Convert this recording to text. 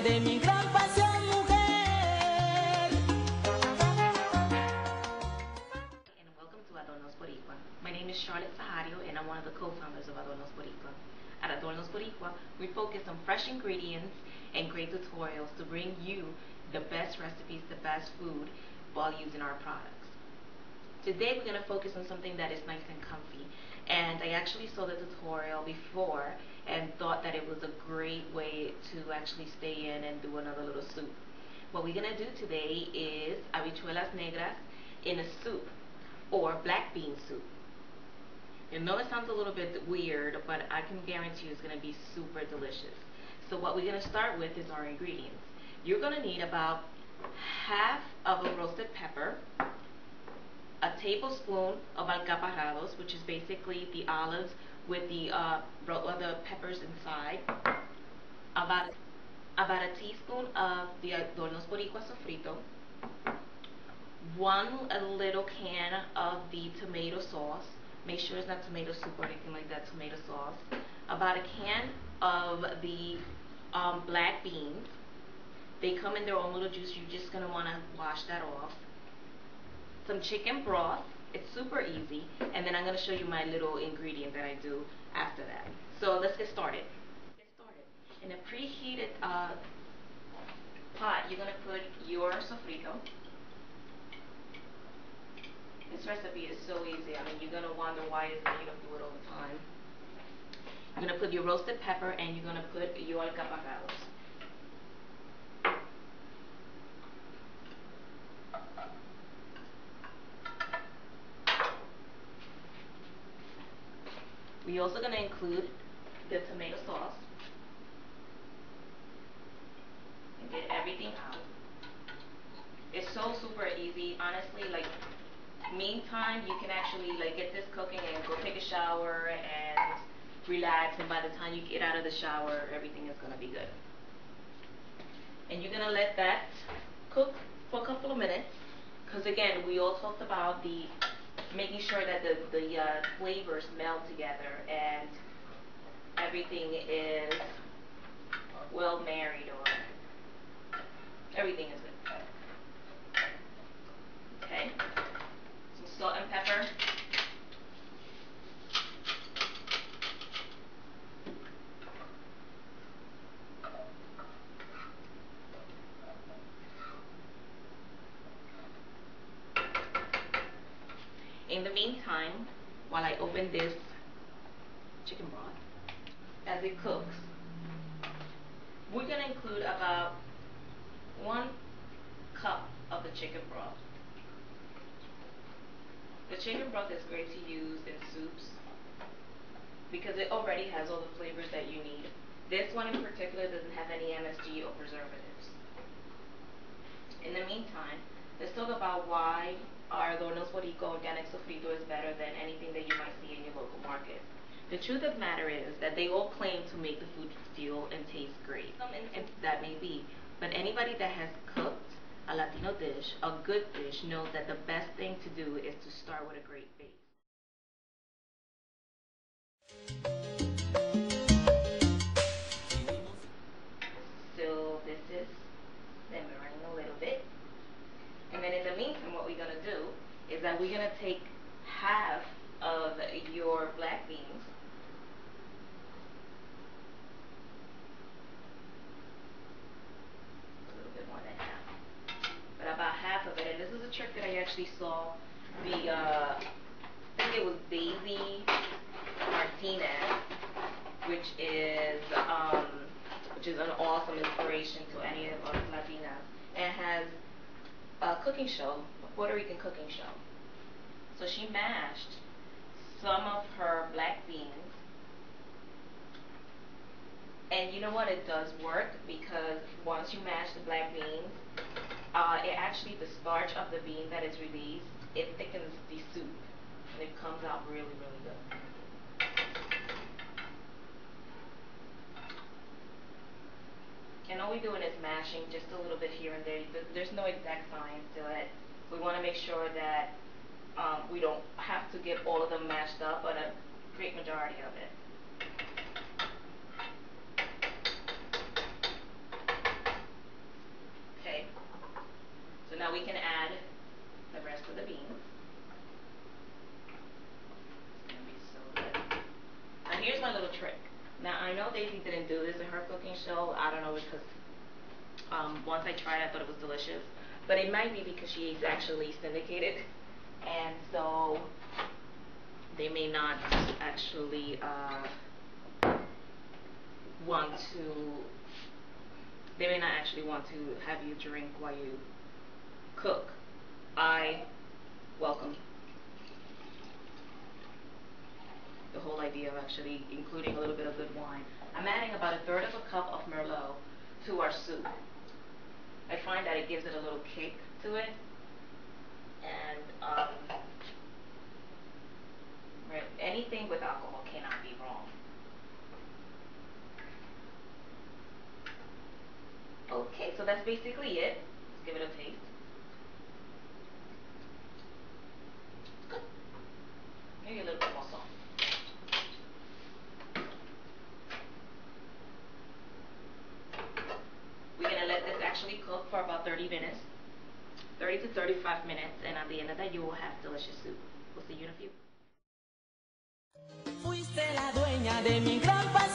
de mi gran pasión, mujer. And welcome to Adornos Boricua. My name is Charlotte Sahario, and I'm one of the co-founders of Adornos Boricua. At Adornos Boricua, we focus on fresh ingredients and great tutorials to bring you the best recipes, the best food, while using our products. Today we're going to focus on something that is nice and comfy, and I actually saw the tutorial before and thought that it was a great way to actually stay in and do another little soup. What we're going to do today is habichuelas negras in a soup, or black bean soup. I know it sounds a little bit weird, but I can guarantee you it's going to be super delicious. So what we're going to start with is our ingredients. You're going to need about half of a roasted pepper, a tablespoon of alcaparrados, which is basically the olives with the peppers inside, about a teaspoon of the Adornos Boricua Sofrito, a little can of the tomato sauce. Make sure it's not tomato soup or anything like that, tomato sauce. About a can of the black beans. They come in their own little juice. You're just going to want to wash that off. Some chicken broth. It's super easy. And then I'm going to show you my little ingredient that I do after that. So let's get started. In a preheated pot, you're going to put your sofrito. This recipe is so easy. I mean, you're going to wonder why you don't do it all the time. You're going to put your roasted pepper and you're going to put your alcaparrados. We're also going to include the tomato sauce and get everything out. It's so super easy, honestly. Like, meantime, you can actually get this cooking and go take a shower and relax, and by the time you get out of the shower, everything is going to be good. And you're going to let that cook for a couple of minutes, because again, we all talked about the making sure that the flavors meld together and everything is well married, or everything is good. Okay, some salt and pepper. In the meantime, while I open this chicken broth, as it cooks, we're going to include about 1 cup of the chicken broth. The chicken broth is great to use in soups because it already has all the flavors that you need. This one in particular doesn't have any MSG or preservatives. In the meantime, let's talk about why our Adornos Boricua organic sofrito is better than anything that you might see in your local market. The truth of the matter is that they all claim to make the food feel and taste great. Some instances that may be, but anybody that has cooked a Latino dish, a good dish, knows that the best thing to do is to start with a great base. So this is simmering a little bit. And then in the meantime, what we're going to do is that we're going to take half of your black beans, a little bit more than half, but about half of it. And this is a trick that I actually saw I think it was Daisy Martinez, which is an awesome inspiration to any of us Latinas, and has a cooking show, a Puerto Rican cooking show. So she mashed some of her black beans, and you know what, it does work, because once you mash the black beans, it actually, the starch of the bean that is released, it thickens the soup, and it comes out really, really good. And all we're doing is mashing just a little bit here and there. There's no exact science to it. We want to make sure that we don't have to get all of them mashed up, but a great majority of it. we can add the rest of the beans. It's gonna be so good. Now here's my little trick. Now I know Daisy didn't do this in her cooking show. I don't know because once I tried I thought it was delicious. But it might be because she's actually syndicated, and so they may not actually want to have you drink while you cook. I welcome the whole idea of actually including a little bit of good wine. I'm adding about 1/3 of a cup of Merlot to our soup. I find that it gives it a little kick to it, and anything with alcohol cannot be wrong. Okay, so that's basically it. Let's give it a taste. Good. Maybe a little bit more salt. We're going to let this actually cook for about 30 minutes. 30 to 35 minutes, and at the end of that you will have delicious soup. We'll see you in a few. Fuiste la dueña de mi gran pasión.